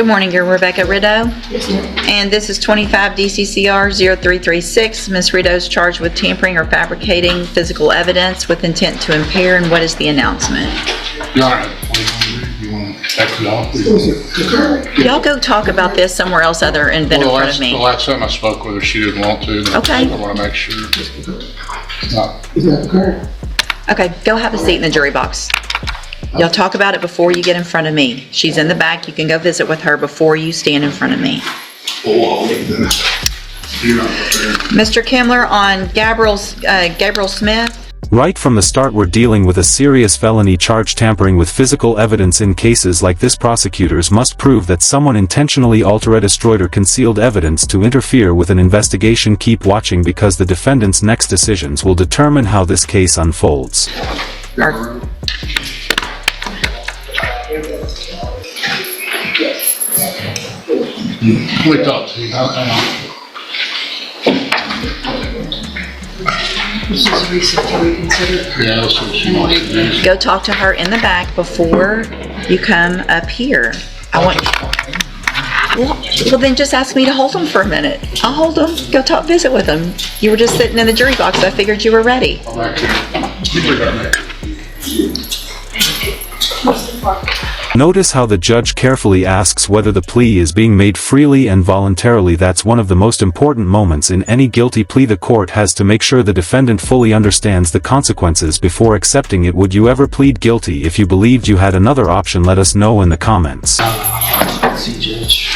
Good morning, you're Rebecca Rideau. Yes, ma'am. And this is 25 DCCR 0336. Ms. Rideau is charged with tampering or fabricating physical evidence with intent to impair. And what is the announcement? Your Honor, you want to text it off? Y'all go talk about this somewhere else other than in front of The me. last time I spoke with her, she didn't want to. Okay. I want to make sure. Is that occurring? Okay, go have a seat in the jury box. Y'all talk about it before you get in front of me. She's in the back. You can go visit with her before you stand in front of me. Mr. Kimler, on Gabriel Smith. Right from the start, we're dealing with a serious felony charge tampering with physical evidence. In cases like this, prosecutors must prove that someone intentionally altered, destroyed, or concealed evidence to interfere with an investigation. Keep watching, because the defendant's next decisions will determine how this case unfolds. We talked to you. This is recent to reconsider. Yeah, that's what she wants to do. Go talk to her in the back before you come up here. Well, then just ask me to hold them for a minute. I'll hold them. Go visit with them. You were just sitting in the jury box. I figured you were ready. I'm back here. You bring that back. Notice how the judge carefully asks whether the plea is being made freely and voluntarily. That's one of the most important moments in any guilty plea. The court has to make sure the defendant fully understands the consequences before accepting it. Would you ever plead guilty if you believed you had another option? Let us know in the comments. See, Judge.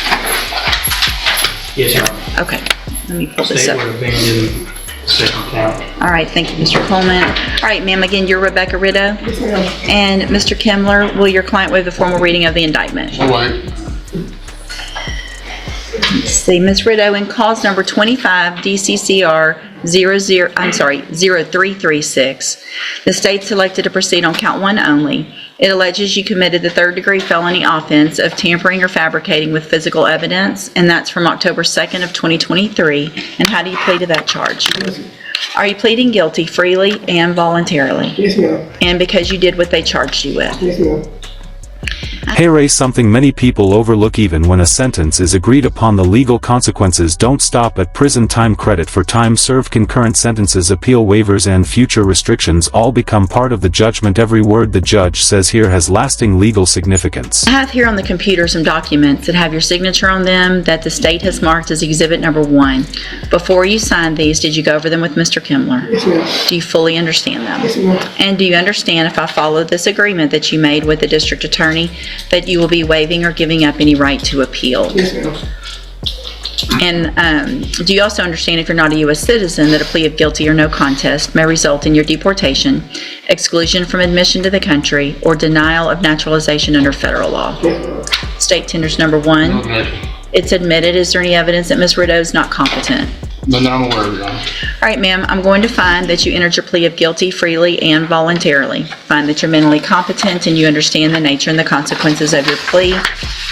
Yes, Your Honor. Okay, let me pull this State up. would abandon second count. All right, thank you, Mr. Coleman. All right, ma'am, again, you're Rebecca Rideau. Yes, ma'am. And Mr. Kimler, will your client waive the formal reading of the indictment? Oh, wait. Let's see, Ms. Rideau, in cause number 25 DCCR 0336, the state selected to proceed on count one only. It alleges you committed the third-degree felony offense of tampering or fabricating with physical evidence, and that's from October 2nd of 2023. And how do you plead to that charge? Are you pleading guilty freely and voluntarily? Yes, ma'am. And because you did what they charged you with? Yes, ma'am. Hey Ray, something many people overlook: even when a sentence is agreed upon, the legal consequences don't stop at prison time. Credit for time served, concurrent sentences, appeal waivers, and future restrictions all become part of the judgment. Every word the judge says here has lasting legal significance. I have here on the computer some documents that have your signature on them that the state has marked as exhibit number 1. Before you signed these, did you go over them with Mr. Kimler? Yes, ma'am. Do you fully understand them? Yes, ma'am. And do you understand, if I follow this agreement that you made with the district attorney, that you will be waiving or giving up any right to appeal? Yes, ma'am. And do you also understand, if you're not a U.S. citizen, that a plea of guilty or no contest may result in your deportation, exclusion from admission to the country, or denial of naturalization under federal law? State tenders number 1. Okay. It's admitted. Is there any evidence that Ms. Rideau is not competent? Then I'm aware of it, Your Honor. All right, ma'am, I'm going to find that you entered your plea of guilty freely and voluntarily. Find that you're mentally competent and you understand the nature and the consequences of your plea.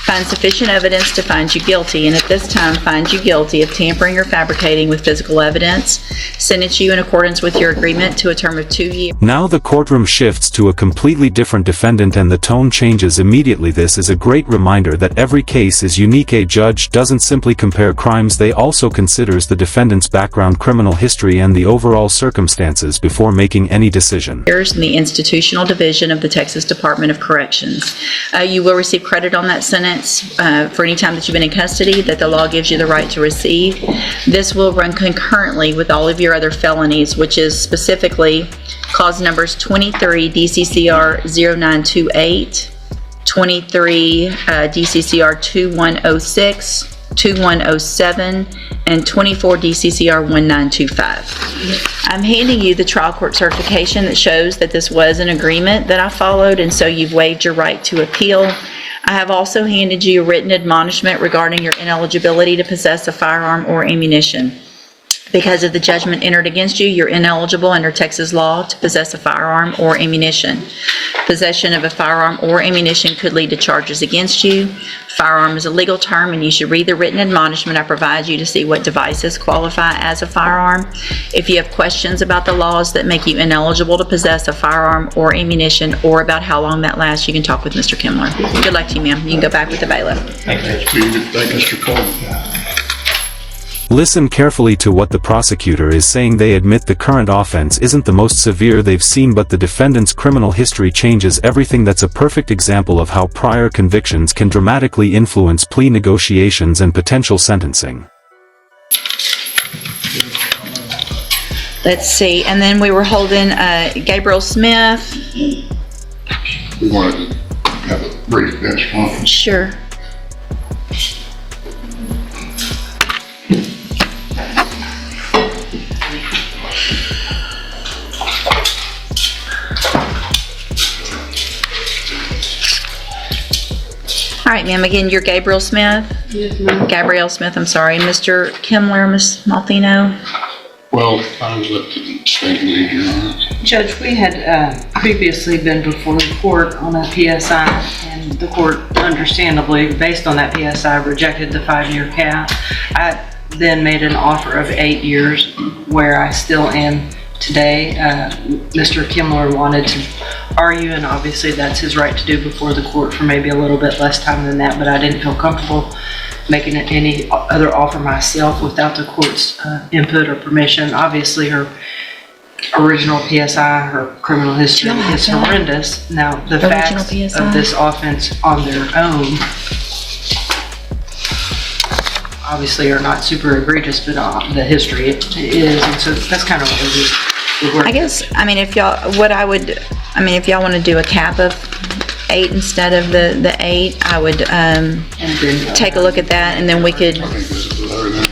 Find sufficient evidence to find you guilty, and at this time find you guilty of tampering or fabricating with physical evidence. Sentence you in accordance with your agreement to a term of 2 years. Now the courtroom shifts to a completely different defendant and the tone changes immediately. This is a great reminder that every case is unique. A judge doesn't simply compare crimes, they also considers the defendant's background, criminal history, and the overall circumstances before making any decision. In the Institutional Division of the Texas Department of Corrections. You will receive credit on that sentence for any time that you've been in custody that the law gives you the right to receive. This will run concurrently with all of your other felonies, which is specifically cause numbers 23 DCCR 0928, 23 DCCR 2106, 2107, and 24 DCCR 1925. I'm handing you the trial court certification that shows that this was an agreement that I followed, and so you've waived your right to appeal. I have also handed you a written admonishment regarding your ineligibility to possess a firearm or ammunition. Because of the judgment entered against you, you're ineligible under Texas law to possess a firearm or ammunition. Possession of a firearm or ammunition could lead to charges against you. Firearm is a legal term, and you should read the written admonishment I provide you to see what devices qualify as a firearm. If you have questions about the laws that make you ineligible to possess a firearm or ammunition, or about how long that lasts, you can talk with Mr. Kimler. Good luck to you, ma'am. You can go back with the bailiff. Thank Mr. Cole. Listen carefully to what the prosecutor is saying. They admit the current offense isn't the most severe they've seen, but the defendant's criminal history changes everything. That's a perfect example of how prior convictions can dramatically influence plea negotiations and potential sentencing. Let's see, and then we were holding Gabriel Smith. We wanted to have a brief bench conference. Sure. All right, ma'am, again, you're Gabriel Smith? Yes, ma'am. Gabrielle Smith, I'm sorry. Mr. Kimler, Ms. Maltino? Well, I was up to the state league, Your Honor. Judge, we had previously been before the court on a PSI, and the court, understandably, based on that PSI, rejected the 5-year cap. I then made an offer of 8 years, where I still am today. Mr. Kimler wanted to argue, and obviously that's his right to do before the court for maybe a little bit less time than that, but I didn't feel comfortable making any other offer myself without the court's input or permission. Obviously, her original PSI, her criminal history is horrendous. Now, the facts of this offense on their own obviously are not super egregious, but the history it is, and so that's kind of what we were. I guess, I mean, if y'all, if y'all want to do a cap of 8 instead of the 8, I would take a look at that, and then we could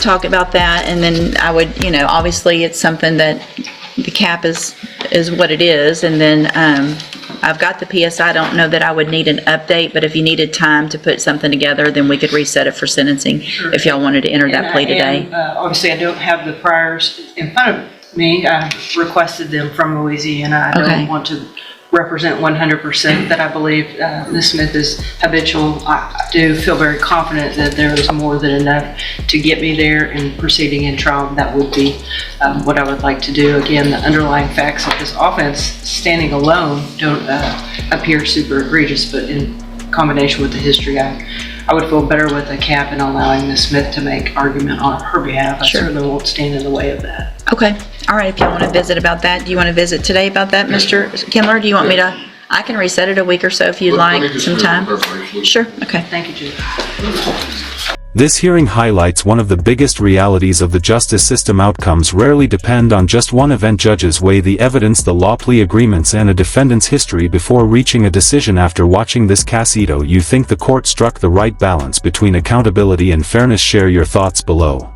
talk about that, and then I would, obviously it's something that the cap is what it is, and then I've got the PSI. I don't know that I would need an update, but if you needed time to put something together, then we could reset it for sentencing. Sure. If y'all wanted to enter that plea today. Obviously, I don't have the priors in front of me. I requested them from Louisiana. I don't want to represent 100% that I believe Ms. Smith is habitual. I do feel very confident that there is more than enough to get me there and proceeding in trial. That would be what I would like to do. Again, the underlying facts of this offense standing alone don't appear super egregious, but in combination with the history, I would feel better with a cap and allowing Ms. Smith to make argument on her behalf. I certainly won't stand in the way of that. Okay. All right. If y'all want to visit about that, do you want to visit today about that, Mr. Kimler? Do you want me to? I can reset it a week or so if you'd like some time. Sure. Okay. Thank you, Judge. This hearing highlights one of the biggest realities of the justice system. Outcomes rarely depend on just one event. Judges weigh the evidence, the law, plea agreements, and a defendant's history before reaching a decision. After watching this casito, you think the court struck the right balance between accountability and fairness. Share your thoughts below.